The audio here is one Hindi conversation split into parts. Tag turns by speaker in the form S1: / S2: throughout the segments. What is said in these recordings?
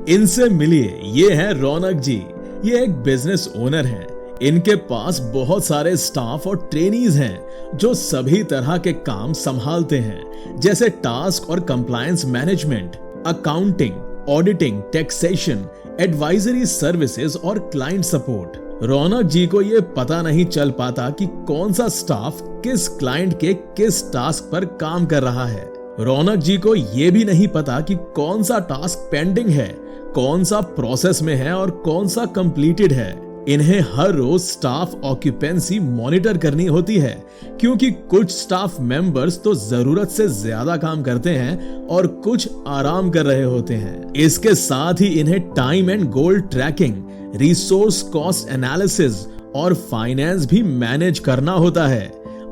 S1: इनसे मिलिए, ये है रौनक जी। ये एक बिजनेस ओनर हैं। इनके पास बहुत सारे स्टाफ और ट्रेनीज हैं जो सभी तरह के काम संभालते हैं, जैसे टास्क और compliance management, accounting, auditing, taxation, advisory services और क्लाइंट सपोर्ट। रौनक जी को ये पता नहीं चल पाता कि कौन सा स्टाफ किस क्लाइंट के किस टास्क पर काम कर रहा है। रौनक जी को ये भी नहीं पता कि कौन सा टास्क पेंडिंग है, कौन सा प्रोसेस में है और कौन सा कंप्लीटेड है। इन्हें हर रोज स्टाफ ऑक्यूपेंसी मॉनिटर करनी होती है, क्योंकि कुछ स्टाफ मेंबर्स तो जरूरत से ज्यादा काम करते हैं और कुछ आराम कर रहे होते हैं। इसके साथ ही इन्हें time and goal tracking, resource cost analysis और फाइनेंस भी मैनेज करना होता है।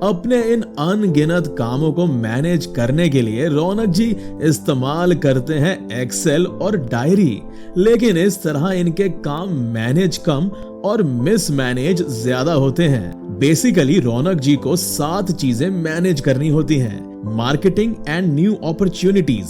S1: अपने इन अनगिनत कामों को मैनेज करने के लिए रौनक जी इस्तेमाल करते हैं एक्सेल और डायरी, लेकिन इस तरह इनके काम मैनेज कम और मिसमैनेज ज्यादा होते हैं। बेसिकली रौनक जी को 7 चीजें मैनेज करनी होती हैं: marketing and new opportunities,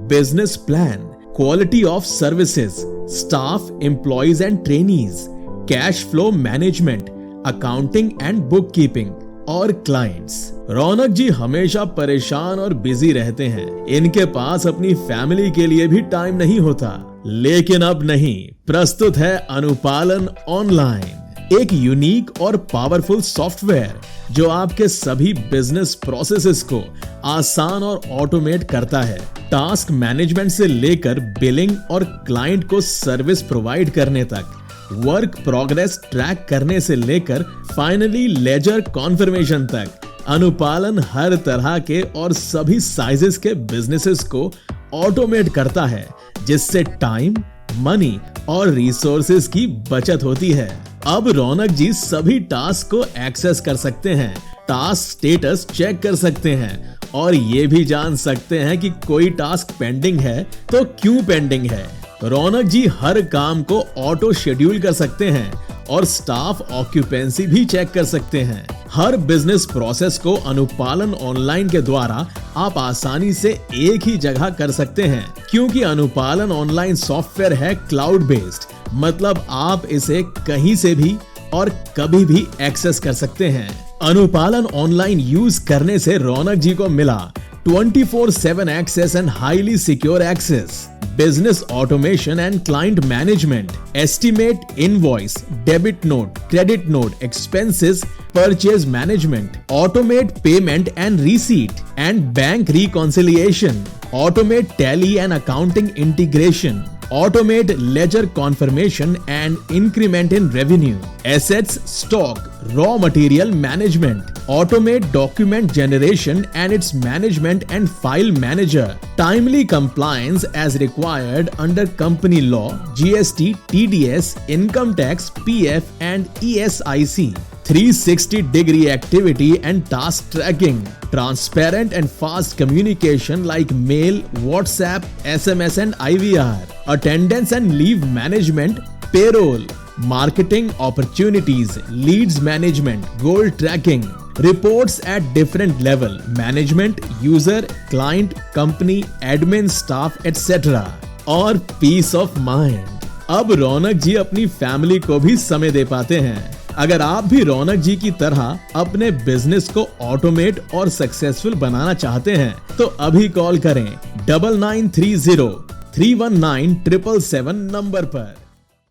S1: business plan, quality of services, staff, employees and trainees, cash flow management, accounting and book keeping और क्लाइंट्स। रौनक जी हमेशा परेशान और बिजी रहते हैं। इनके पास अपनी फैमिली के लिए भी टाइम नहीं होता। लेकिन अब नहीं, प्रस्तुत है अनुपालन ऑनलाइन, एक यूनिक और पावरफुल सॉफ्टवेयर जो आपके सभी बिजनेस प्रोसेसेस को आसान और ऑटोमेट करता है। टास्क मैनेजमेंट से लेकर बिलिंग और क्लाइंट को सर्विस प्रोवाइड करने तक, वर्क प्रोग्रेस ट्रैक करने से लेकर फाइनली लेजर कॉन्फर्मेशन तक, अनुपालन हर तरह के और सभी साइजेस के बिजनेसेस को ऑटोमेट करता है, जिससे टाइम, मनी और रिसोर्सेज की बचत होती है। अब रौनक जी सभी टास्क को एक्सेस कर सकते हैं, टास्क स्टेटस चेक कर सकते हैं और ये भी जान सकते हैं कि कोई टास्क पेंडिंग है तो क्यों पेंडिंग है। रौनक जी हर काम को ऑटो शेड्यूल कर सकते हैं और स्टाफ ऑक्यूपेंसी भी चेक कर सकते हैं। हर बिजनेस प्रोसेस को अनुपालन ऑनलाइन के द्वारा आप आसानी से एक ही जगह कर सकते हैं, क्योंकि अनुपालन ऑनलाइन सॉफ्टवेयर है क्लाउड बेस्ड, मतलब आप इसे कहीं से भी और कभी भी एक्सेस कर सकते हैं। अनुपालन ऑनलाइन यूज करने से रौनक जी को मिला 24/7 access and highly secure access, business automation and client management, estimate, invoice, debit note, credit note, expenses, purchase management, automate payment and receipt, and bank reconciliation, automate tally and accounting integration, automate ledger confirmation and increment in revenue, assets, stock, raw material management, automate document generation and its management and file manager, timely compliance as required under company law, GST, TDS, income tax, PF and ESIC, 360-degree activity and task tracking, transparent and fast communication like mail, WhatsApp, SMS and IVR, attendance and leave management, payroll, marketing opportunities, leads management, goal tracking, reports at different level, management, user, client, company, admin, staff, etc. और peace of mind। अब रौनक जी अपनी फैमिली को भी समय दे पाते हैं। अगर आप भी रौनक जी की तरह अपने बिजनेस को ऑटोमेट और सक्सेसफुल बनाना चाहते हैं, तो अभी कॉल करें 9930 319 777 नंबर पर।